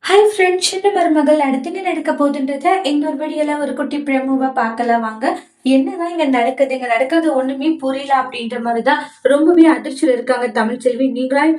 Hi friends, சின்ன மருமகள் அடுத்து என்ன நடக்க போகுதுன்றத இன்னொரு வீடியோல ஒரு குட்டி பிரமுவா பார்க்கலாம் வாங்க. என்னதான் இங்க நடக்குது, இங்க நடக்கிறது ஒண்ணுமே புரியல அப்படின்ற மாதிரிதான் ரொம்பவே அதிர்ச்சியில இருக்காங்க தமிழ் செல்வி. நீங்களாய்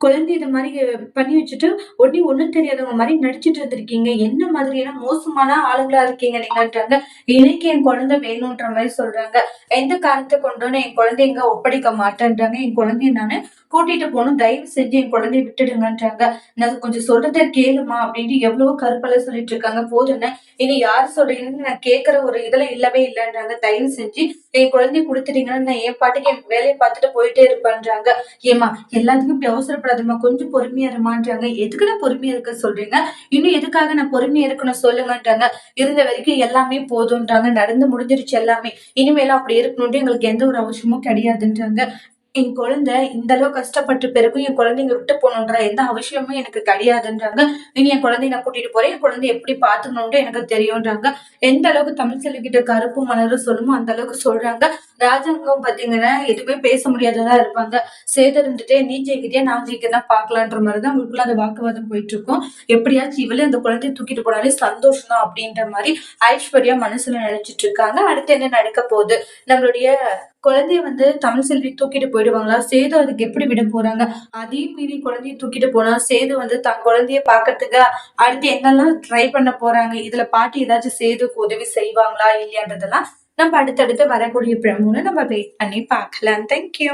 குழந்தை இது மாதிரி பண்ணி வச்சுட்டு ஒண்ணு ஒண்ணும் தெரியாதவங்க மாதிரி நடிச்சிட்டு இருந்திருக்கீங்க. என்ன மாதிரியான மோசமான ஆளுங்களா இருக்கீங்க நீங்கன்றாங்க. எனக்கு என் குழந்தை வேணும்ன்ற மாதிரி சொல்றாங்க. எந்த காரணத்தை கொண்டோன்னு என் குழந்தைய எங்க ஒப்படைக்க மாட்டேன்றாங்க. என் குழந்தைய நானு கூட்டிட்டு போகணும், தயவு செஞ்சு என் குழந்தைய விட்டுடுங்கன்றாங்க. நான் கொஞ்சம் சொல்றத கேளுமா அப்படின்ட்டு எவ்வளவோ கருப்பெல்லாம் சொல்லிட்டு இருக்காங்க. போதுன்னு இனி யாரு சொல்றீங்கன்னு நான் கேட்கிற ஒரு இதுல இல்லவே இல்லைன்றாங்க. தயவு செஞ்சு என் குழந்தைய கொடுத்துட்டீங்கன்னா நான் என் பாட்டுக்கு என் வேலையை பார்த்துட்டு போயிட்டே இருப்பேன்றாங்க. ஏமா எல்லாத்துக்கும் இப்படி அவசரப்படாதம்மா, கொஞ்சம் பொறுமையா இருமான்றாங்க. எதுக்கு நான் பொறுமையா இருக்க சொல்றீங்க? இன்னும் எதுக்காக நான் பொறுமையா இருக்கணும் சொல்லுங்கன்றாங்க. இருந்த வரைக்கும் எல்லாமே போதும்ன்றாங்க. நடந்து முடிஞ்சிருச்சு எல்லாமே. இனிமேலும் அப்படி இருக்கணும்ட்டு எங்களுக்கு எந்த ஒரு அவசியமும் கிடையாதுன்றாங்க. என் குழந்தை இந்த அளவு கஷ்டப்பட்ட பிறகும் என் குழந்தைங்க விட்டு போகணுன்ற எந்த அவசியமும் எனக்கு கிடையாதுன்றாங்க. இனி என் குழந்தைய நான் கூட்டிட்டு போறேன், என் குழந்தைய எப்படி பாத்துக்கணும்னு எனக்கு தெரியும்ன்றாங்க. எந்த அளவுக்கு தமிழ் செல்விகிட்ட கருப்பும் மலரும் சொல்லுமோ அந்த அளவுக்கு சொல்றாங்க. ராஜாங்கம் பாத்தீங்கன்னா எதுவுமே பேச முடியாததா இருப்பாங்க. சேதர் இருந்துட்டு நீ ஜெயிக்கிறியா நான் ஜெயிக்கிறதா பாக்கலான்ற மாதிரிதான் உங்களுக்குள்ள அந்த வாக்குவாதம் போயிட்டு இருக்கும். எப்படியாச்சும் இவளே அந்த குழந்தைய தூக்கிட்டு போனாலே சந்தோஷம் தான் அப்படின்ற மாதிரி ஐஸ்வர்யா மனசுல நினைச்சிட்டு இருக்காங்க. அடுத்து என்ன நடக்க போகுது? நம்மளுடைய குழந்தைய தமிழ் செல்வி தூக்கிட்டு போயிடுவாங்களா? சேது அதுக்கு எப்படி விட போறாங்க? அதையும் மீறி குழந்தைய தூக்கிட்டு போனா சேது தன் குழந்தைய பாக்கிறதுக்கு அடுத்து என்னெல்லாம் ட்ரை பண்ண போறாங்க? இதுல பாட்டி ஏதாச்சும் சேதுக்கு உதவி செய்வாங்களா இல்லையான்றதெல்லாம் நம்ம அடுத்தடுத்து வரக்கூடிய பிரமோல நம்ம வெயிட் பண்ணி பார்க்கலாம். தேங்க்யூ.